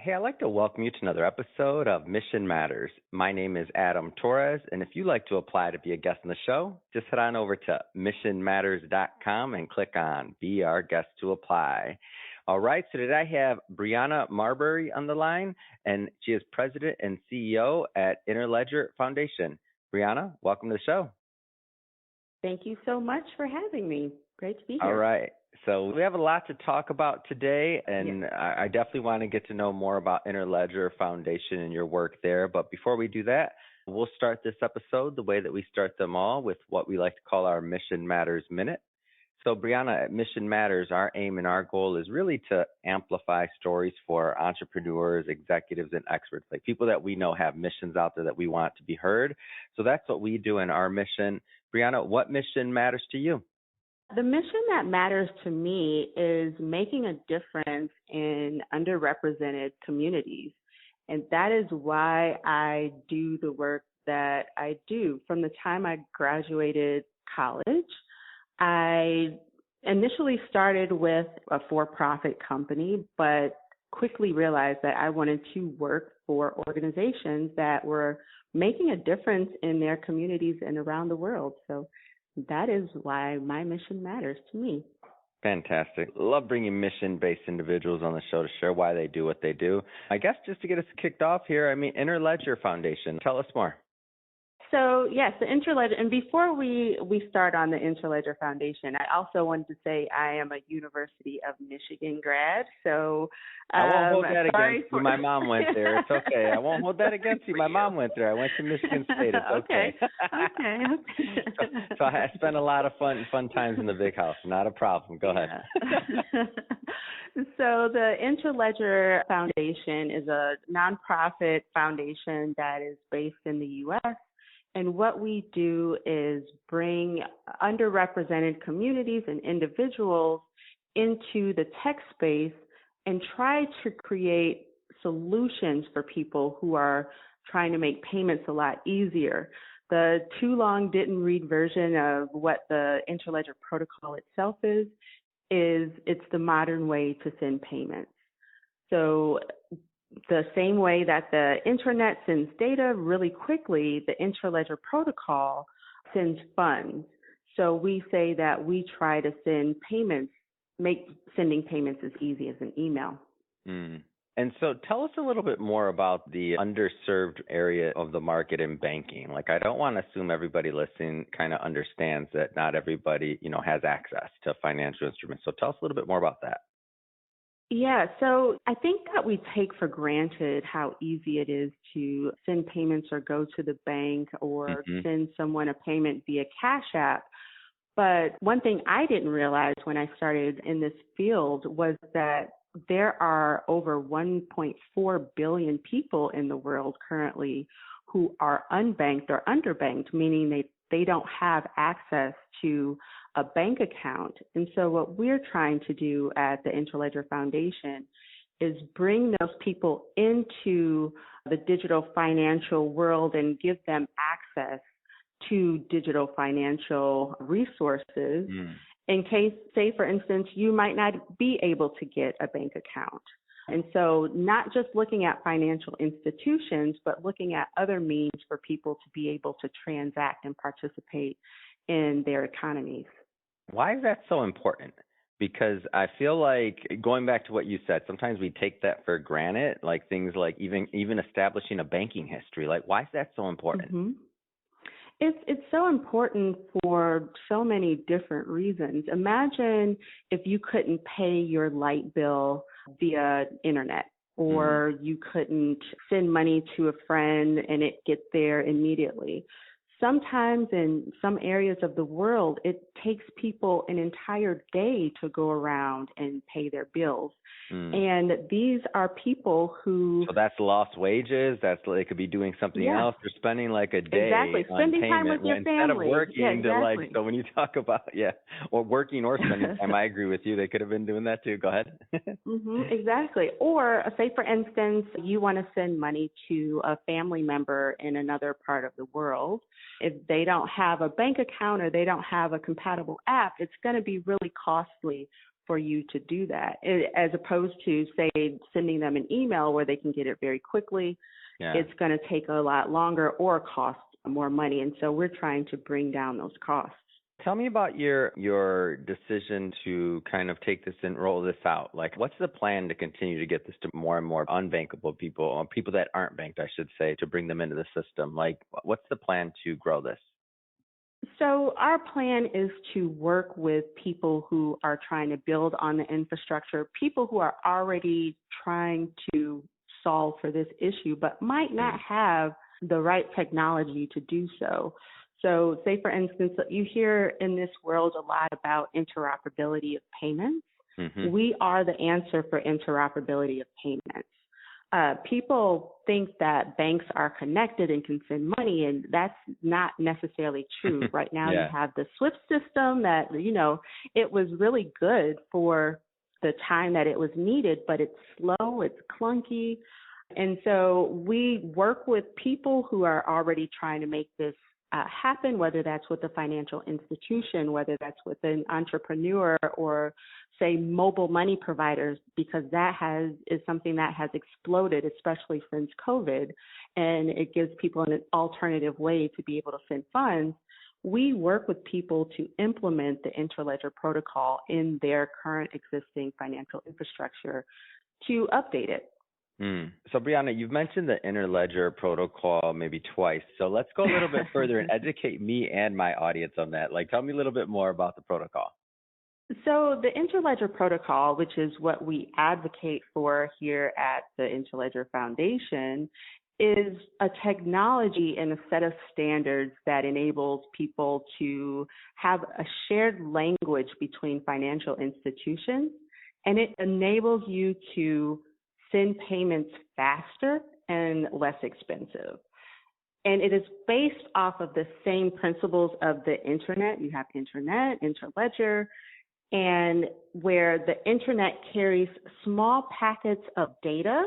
Hey, I'd like to welcome you to another episode of Mission Matters. My name is Adam Torres, and if you'd like to apply to be a guest on the show, just head on over to missionmatters.com and click on Be Our Guest to Apply. All right, so today I have Brianna Marbury on the line, and she is President and CEO at Interledger Foundation. Brianna, welcome to the show. Thank you so much for having me. Great to be here. All right. So we have a lot to talk about today, and Yes. I definitely want to get to know more about Interledger Foundation and your work there. But before we do that, we'll start this episode the way that we start them all with what we like to call our Mission Matters Minute. So Brianna, at Mission Matters, our aim and our goal is really to amplify stories for entrepreneurs, executives, and experts, like people that we know have missions out there that we want to be heard. So that's what we do in our mission. Brianna, what mission matters to you? The mission that matters to me is making a difference in underrepresented communities. And that is why I do the work that I do. From the time I graduated college, I initially started with a for-profit company, but quickly realized that I wanted to work for organizations that were making a difference in their communities and around the world. So that is why my mission matters to me. Fantastic. Love bringing mission-based individuals on the show to share why they do what they do. I guess just to get us kicked off here, Interledger Foundation. Tell us more. So yes, the Interledger, and before we start on the Interledger Foundation, I also wanted to say I am a University of Michigan grad. So I won't hold that against you. My mom went there. It's okay. I won't hold that against you. My mom went there. I went to Michigan State. It's okay. Okay. So I spent a lot of fun times in the big house. Not a problem. Go ahead. So the Interledger Foundation is a nonprofit foundation that is based in the U.S., and what we do is bring underrepresented communities and individuals into the tech space and try to create solutions for people who are trying to make payments a lot easier. The too long didn't read version of what the Interledger protocol itself is it's the modern way to send payments. So the same way that the internet sends data really quickly, the Interledger protocol sends funds. So we say that we try to send payments, make sending payments as easy as an email. And so tell us a little bit more about the underserved area of the market in banking. Like, I don't want to assume everybody listening kind of understands that not everybody, has access to financial instruments. So tell us a little bit more about that. Yeah, so I think that we take for granted how easy it is to send payments or go to the bank or send someone a payment via Cash App. But one thing I didn't realize when I started in this field was that there are over 1.4 billion people in the world currently who are unbanked or underbanked, meaning they don't have access to a bank account. And so what we're trying to do at the Interledger Foundation is bring those people into the digital financial world and give them access to digital financial resources in case, say, for instance, you might not be able to get a bank account. And so not just looking at financial institutions, but looking at other means for people to be able to transact and participate in their economies. Why is that so important? Because I feel like, going back to what you said, sometimes we take that for granted, like things like even establishing a banking history. Like, why is that so important? It's so important for so many different reasons. Imagine if you couldn't pay your light bill via internet, or you couldn't send money to a friend and it get there immediately. Sometimes in some areas of the world, it takes people an entire day to go around and pay their bills. And these are people who... So that's lost wages. They could be doing something else. They're spending like a day on spending payment time with your instead family. of working Exactly. so when you talk about, or working or spending time, I agree with you. They could have been doing that too. Go ahead. Exactly. Or say, for instance, you want to send money to a family member in another part of the world. If they don't have a bank account or they don't have a compatible app, it's going to be really costly for you to do that, as opposed to, say, sending them an email where they can get it very quickly. Yeah. It's going to take a lot longer or cost more money. And so we're trying to bring down those costs. Tell me about your decision to kind of take this and roll this out. Like, what's the plan to continue to get this to more and more unbankable people, or people that aren't banked, I should say, to bring them into the system? Like, what's the plan to grow this? So our plan is to work with people who are trying to build on the infrastructure, people who are already trying to solve for this issue, but might not have the right technology to do so. So say, for instance, you hear in this world a lot about interoperability of payments. Mm-hmm. We are the answer for interoperability of payments. People think that banks are connected and can send money, and that's not necessarily true. Right now, You have the SWIFT system that, it was really good for the time that it was needed, but it's slow, it's clunky. And so we work with people who are already trying to make this happen, whether that's with a financial institution, whether that's with an entrepreneur, or say mobile money providers, because that is something that has exploded, especially since COVID, and it gives people an alternative way to be able to send funds. We work with people to implement the Interledger protocol in their current existing financial infrastructure to update it. So, Brianna, you've mentioned the Interledger protocol maybe twice. So let's go a little bit further and educate me and my audience on that. Like, tell me a little bit more about the protocol. So the Interledger protocol, which is what we advocate for here at the Interledger Foundation, is a technology and a set of standards that enables people to have a shared language between financial institutions, and it enables you to send payments faster and less expensive. And it is based off of the same principles of the internet. You have internet, Interledger, and where the internet carries small packets of data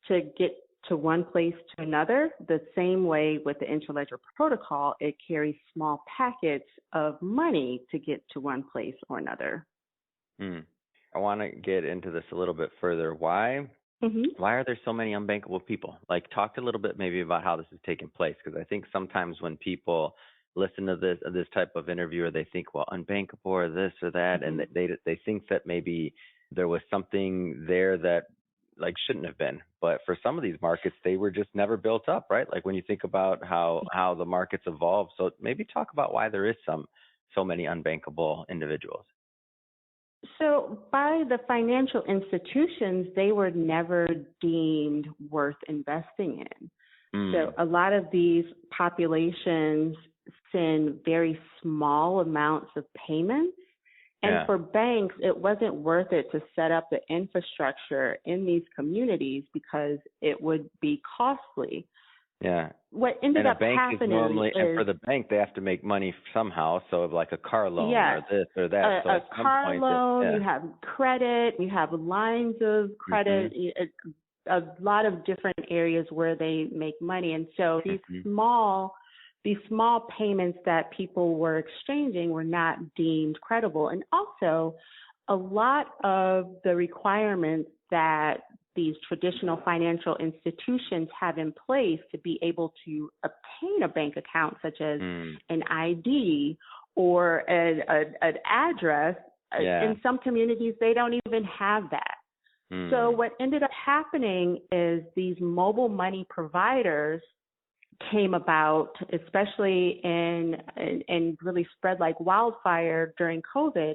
to get to one place to another. The same way with the Interledger protocol, it carries small packets of money to get to one place or another. I want to get into this a little bit further. Why are there so many unbankable people? Like, talk a little bit maybe about how this is taking place, because I think sometimes when people listen to this type of interview, or they think, well, unbankable or this or that, and they think that maybe there was something there that like shouldn't have been. But for some of these markets, they were just never built up, right? Like when you think about how the markets evolved. So maybe talk about why there is so many unbankable individuals. So by the financial institutions, they were never deemed worth investing in. So a lot of these populations send very small amounts of payments. And for banks, it wasn't worth it to set up the infrastructure in these communities because it would be costly. Yeah. What ended up happening and for the bank, they have to make money somehow. So like a car loan or this or that. So a car loan, you have credit, you have lines of credit, a lot of different areas where they make money. And so these small payments that people were exchanging were not deemed credible. And also, a lot of the requirements that these traditional financial institutions have in place to be able to obtain a bank account, such as an ID or an address, in some communities, they don't even have that. So what ended up happening is these mobile money providers came about, especially and really spread like wildfire during COVID,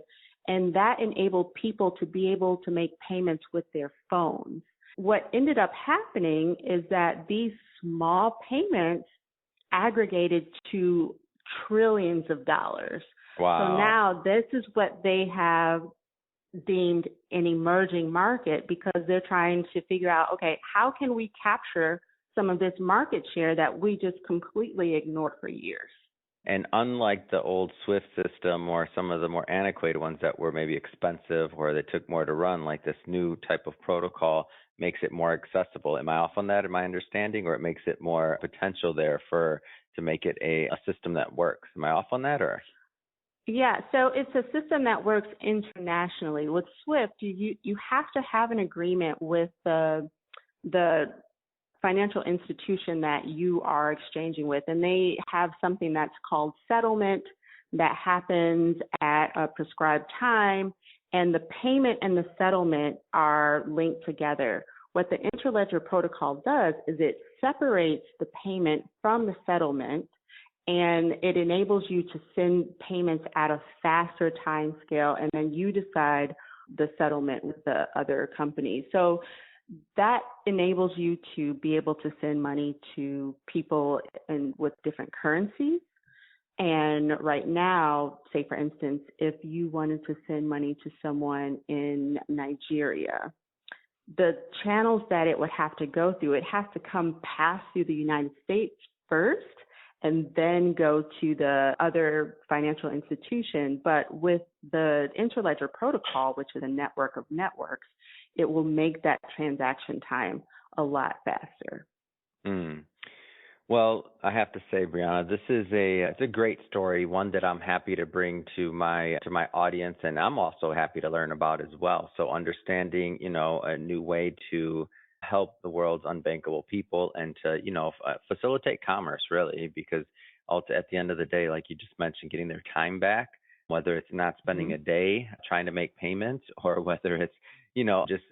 and that enabled people to be able to make payments with their phones. What ended up happening is that these small payments aggregated to trillions of dollars. Wow. So now this is what they have deemed an emerging market, because they're trying to figure out, okay, how can we capture some of this market share that we just completely ignored for years? And unlike the old SWIFT system or some of the more antiquated ones that were maybe expensive or they took more to run, like this new type of protocol makes it more accessible. Am I off on that in my understanding, or it makes it more potential there to make it a system that works? Am I off on that, or? Yeah, so it's a system that works internationally. With Swift, you have to have an agreement with the financial institution that you are exchanging with, and they have something that's called settlement that happens at a prescribed time, and the payment and the settlement are linked together. What the interledger protocol does is it separates the payment from the settlement, and it enables you to send payments at a faster time scale, and then you decide the settlement with the other company. So that enables you to be able to send money to people with different currencies. And right now, say for instance, if you wanted to send money to someone in Nigeria, the channels that it would have to go through, it has to come pass through the United States first and then go to the other financial institution. But with the Interledger protocol, which is a network of networks, it will make that transaction time a lot faster. Mm. Well, I have to say, Brianna, it's a great story, one that I'm happy to bring to my audience, and I'm also happy to learn about as well. So understanding, a new way to help the world's unbankable people and to, facilitate commerce really, because at the end of the day, like you just mentioned, getting their time back, whether it's not spending a day trying to make payments or whether it's just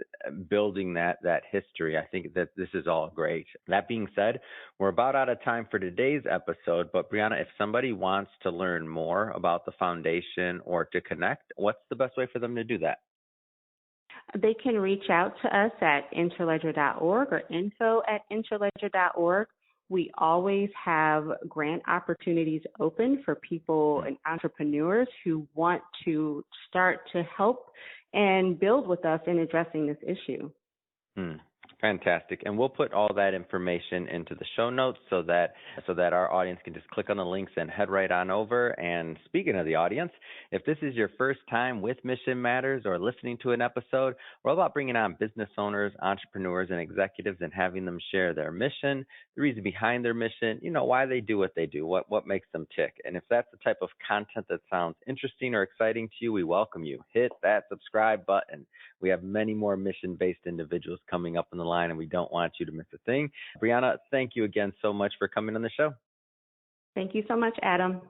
building that history. I think that this is all great. That being said, we're about out of time for today's episode, but Brianna, if somebody wants to learn more about the foundation or to connect, what's the best way for them to do that? They can reach out to us at interledger.org or info@interledger.org. We always have grant opportunities open for people and entrepreneurs who want to start to help and build with us in addressing this issue. Fantastic. And we'll put all that information into the show notes so that our audience can just click on the links and head right on over. And speaking of the audience, if this is your first time with Mission Matters or listening to an episode, we're all about bringing on business owners, entrepreneurs, and executives and having them share their mission, the reason behind their mission, why they do what they do, what makes them tick. And if that's the type of content that sounds interesting or exciting to you, we welcome you. Hit that subscribe button. We have many more mission-based individuals coming up on the line, and we don't want you to miss a thing. Brianna, thank you again so much for coming on the show. Thank you so much, Adam.